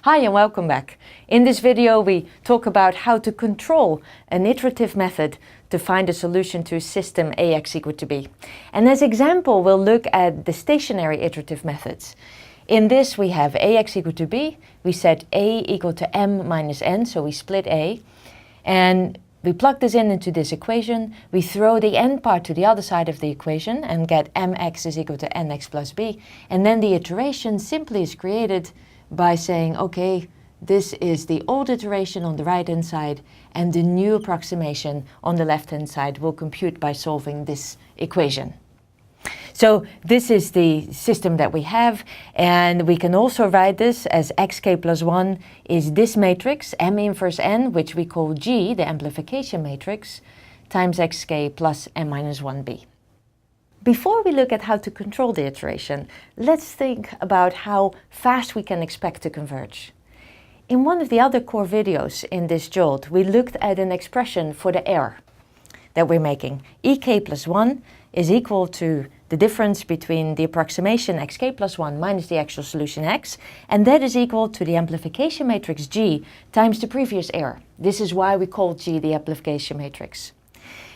Hi and welcome back. In this video we talk about how to control an iterative method to find a solution to a system AX equal to B. And as example we'll look at the stationary iterative methods. In this we have AX equal to B, we set A equal to M minus N, so we split A, and we plug this into this equation, we throw the n part to the other side of the equation and get mx is equal to nx plus b, and then the iteration simply is created by saying, okay, this is the old iteration on the right hand side and the new approximation on the left hand side will compute by solving this equation. So this is the system that we have, and we can also write this as xk plus 1 is this matrix, M inverse n, which we call G, the amplification matrix, times xk plus m minus 1b. Before we look at how to control the iteration, let's think about how fast we can expect to converge. In one of the other core videos in this JOLT, we looked at an expression for the error that we're making. ek plus 1 is equal to the difference between the approximation xk plus 1 minus the actual solution x, and that is equal to the amplification matrix G times the previous error. This is why we call G the amplification matrix.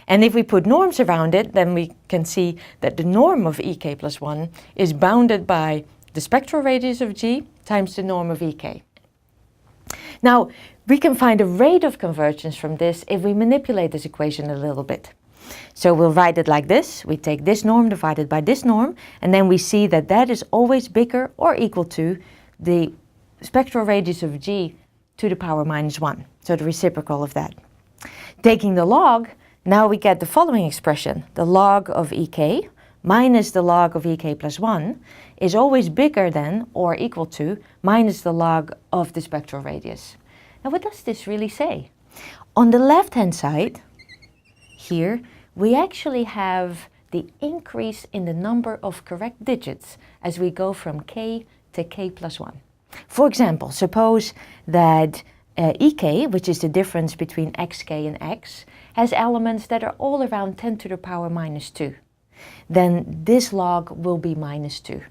And if we put norms around it, then we can see that the norm of ek plus 1 is bounded by the spectral radius of G times the norm of ek. Now, we can find a rate of convergence from this if we manipulate this equation a little bit. So we'll write it like this. We take this norm divided by this norm, and then we see that that is always bigger or equal to the spectral radius of G to the power minus 1, so the reciprocal of that. Taking the log, now we get the following expression. The log of ek minus the log of ek plus 1 is always bigger than or equal to minus the log of the spectral radius. Now what does this really say? On the left hand side, here, we actually have the increase in the number of correct digits as we go from k to k plus 1. For example, suppose that ek, which is the difference between xk and x, has elements that are all around 10 to the power minus 2. Then this log will be minus 2.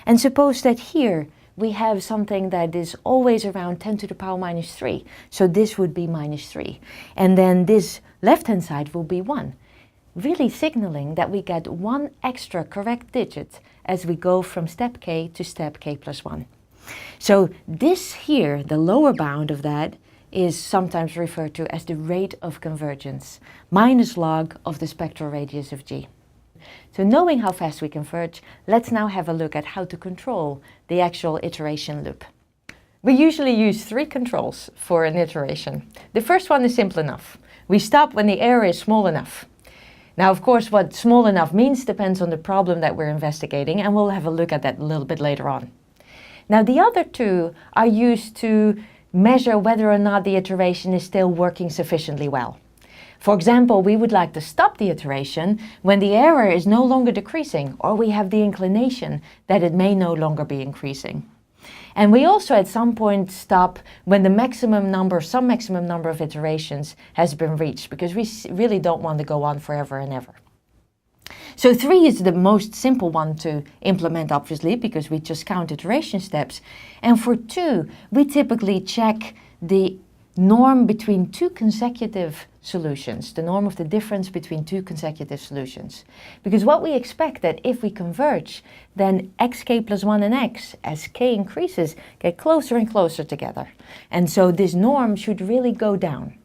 And suppose that here we have something that is always around 10 to the power minus 3. So this would be minus 3. And then this left-hand side will be 1. Really signaling that we get one extra correct digit as we go from step k to step k plus 1. So this here, the lower bound of that, is sometimes referred to as the rate of convergence, minus log of the spectral radius of G. So knowing how fast we converge, let's now have a look at how to control the actual iteration loop. We usually use 3 controls for an iteration. The first one is simple enough. We stop when the error is small enough. Now, of course, what small enough means depends on the problem that we're investigating, and we'll have a look at that a little bit later on. Now, the other 2 are used to measure whether or not the iteration is still working sufficiently well. For example, we would like to stop the iteration when the error is no longer decreasing, or we have the inclination that it may no longer be increasing. And we also at some point stop when the some maximum number of iterations has been reached, because we really don't want to go on forever and ever. So 3 is the most simple one to implement, obviously, because we just count iteration steps. And for 2, we typically check the norm between 2 consecutive solutions, the norm of the difference between 2 consecutive solutions. Because what we expect that if we converge, then xk plus 1 and x, as k increases, get closer and closer together. And so this norm should really go down.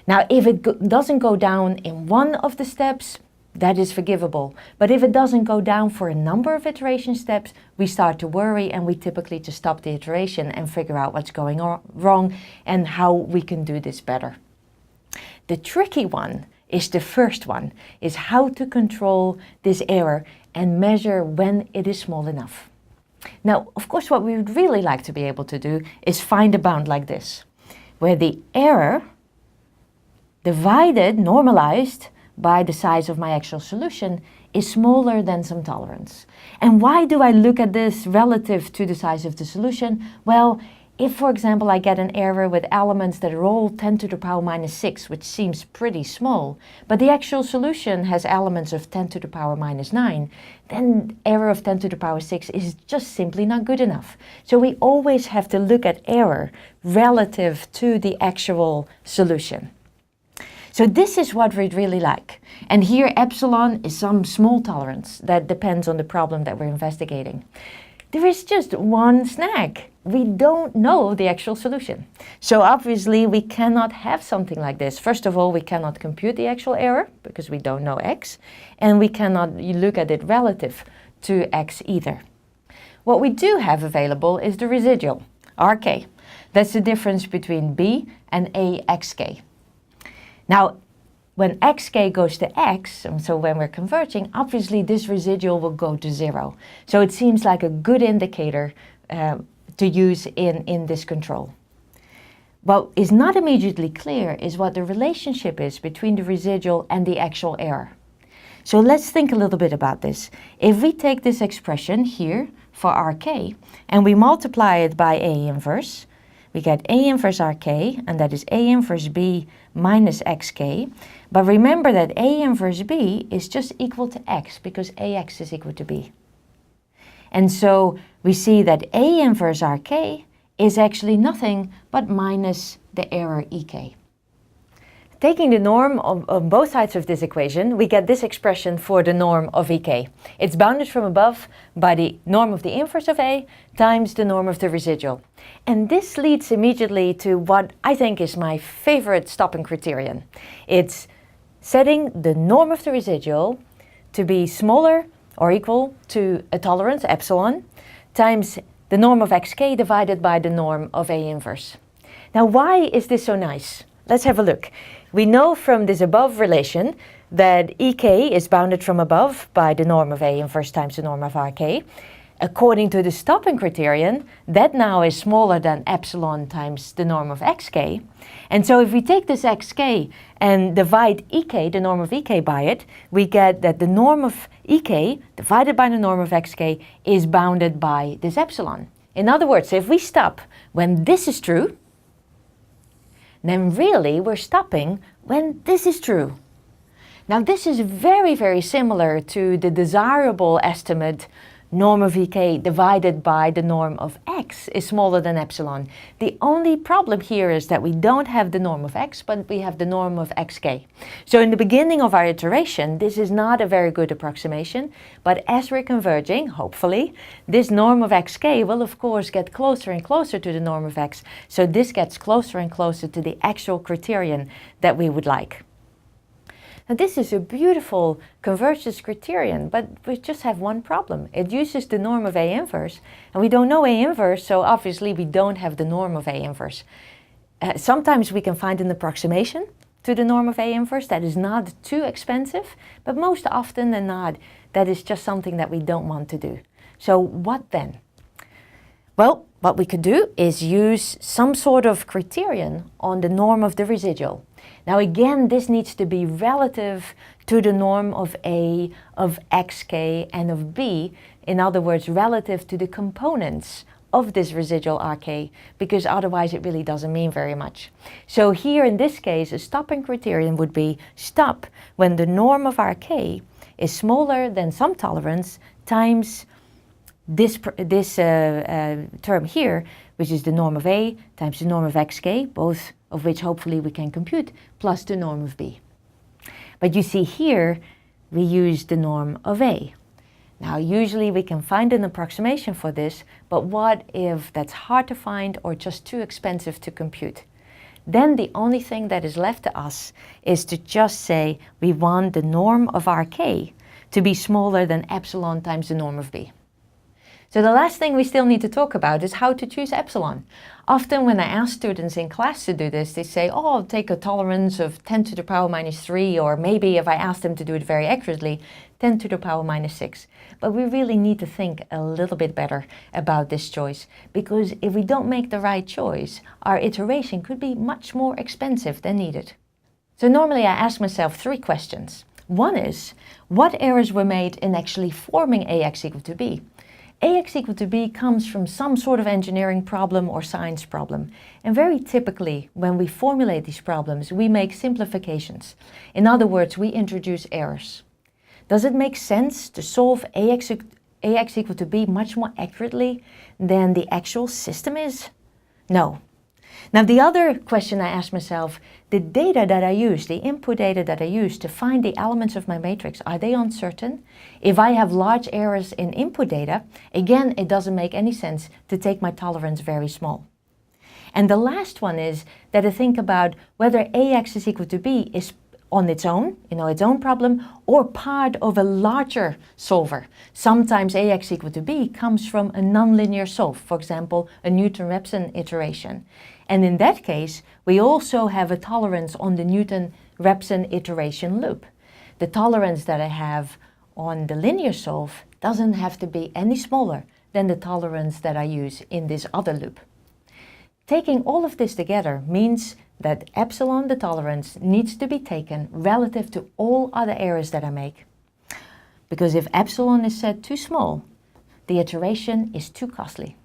Now, if it doesn't go down in one of the steps, that is forgivable. But if it doesn't go down for a number of iteration steps, we start to worry, and we typically just stop the iteration and figure out what's going wrong and how we can do this better. The tricky one is the first one, is how to control this error and measure when it is small enough. Now, of course, what we would really like to be able to do is find a bound like this, where the error divided, normalized, by the size of my actual solution is smaller than some tolerance. And why do I look at this relative to the size of the solution? Well, If, for example, I get an error with elements that are all 10 to the power minus 6, which seems pretty small, but the actual solution has elements of 10 to the power minus 9, then error of 10 to the power 6 is just simply not good enough. So we always have to look at error relative to the actual solution. So this is what we'd really like. And here epsilon is some small tolerance that depends on the problem that we're investigating. There is just one snag. We don't know the actual solution. So obviously we cannot have something like this. First of all, we cannot compute the actual error because we don't know x, and we cannot look at it relative to x either. What we do have available is the residual, rk. That's the difference between b and axk. Now, when xk goes to x, and so when we're converging, obviously this residual will go to 0. So it seems like a good indicator to use in this control. What is not immediately clear is what the relationship is between the residual and the actual error. So let's think a little bit about this. If we take this expression here for rk and we multiply it by A inverse, we get A inverse rk, and that is A inverse b minus xk. But remember that A inverse b is just equal to x because ax is equal to b. And so we see that A inverse rk is actually nothing but minus the error ek. Taking the norm of both sides of this equation, we get this expression for the norm of ek. It's bounded from above by the norm of the inverse of A times the norm of the residual. And this leads immediately to what I think is my favorite stopping criterion. It's setting the norm of the residual to be smaller or equal to a tolerance, epsilon, times the norm of xk divided by the norm of A inverse. Now, why is this so nice? Let's have a look. We know from this above relation that ek is bounded from above by the norm of A inverse times the norm of rk. According to the stopping criterion, that now is smaller than epsilon times the norm of xk. And so if we take this xk and divide ek, the norm of ek, by it, we get that the norm of ek divided by the norm of xk is bounded by this epsilon. In other words, if we stop when this is true, then really we're stopping when this is true. Now this is very, very similar to the desirable estimate norm of ek divided by the norm of x is smaller than epsilon. The only problem here is that we don't have the norm of x, but we have the norm of xk. So in the beginning of our iteration, this is not a very good approximation, but as we're converging, hopefully, this norm of xk will of course get closer and closer to the norm of x, so this gets closer and closer to the actual criterion that we would like. Now this is a beautiful convergence criterion, but we just have one problem. It uses the norm of A inverse, and we don't know A inverse, so obviously we don't have the norm of A inverse. Sometimes we can find an approximation to the norm of A inverse that is not too expensive, but most often than not, that is just something that we don't want to do. So what then? Well, what we could do is use some sort of criterion on the norm of the residual. Now again, this needs to be relative to the norm of A, of xk, and of b. In other words, relative to the components of this residual rk, because otherwise it really doesn't mean very much. So here in this case, a stopping criterion would be stop when the norm of rk is smaller than some tolerance times this term here, which is the norm of A times the norm of xk, both of which hopefully we can compute, plus the norm of b. But you see here, we use the norm of A. Now usually we can find an approximation for this, but what if that's hard to find or just too expensive to compute? Then the only thing that is left to us is to just say we want the norm of rk to be smaller than epsilon times the norm of b. So the last thing we still need to talk about is how to choose epsilon. Often when I ask students in class to do this, they say, oh, I'll take a tolerance of 10 to the power minus 3, or maybe if I ask them to do it very accurately, 10 to the power minus 6. But we really need to think a little bit better about this choice, because if we don't make the right choice, our iteration could be much more expensive than needed. So normally I ask myself 3 questions. One is, what errors were made in actually forming ax equal to b? AX equal to B comes from some sort of engineering problem or science problem. And very typically, when we formulate these problems, we make simplifications. In other words, we introduce errors. Does it make sense to solve AX equal to B much more accurately than the actual system is? No. Now, the other question I ask myself, the data that I use, the input data that I use to find the elements of my matrix, are they uncertain? If I have large errors in input data, again, it doesn't make any sense to take my tolerance very small. And the last one is that I think about whether AX is equal to B is on its own, its own problem, or part of a larger solver. Sometimes AX equal to B comes from a nonlinear solve, for example, a Newton-Raphson iteration. And in that case, we also have a tolerance on the Newton-Raphson iteration loop. The tolerance that I have on the linear solve doesn't have to be any smaller than the tolerance that I use in this other loop. Taking all of this together means that epsilon, the tolerance, needs to be taken relative to all other errors that I make. Because if epsilon is set too small, the iteration is too costly.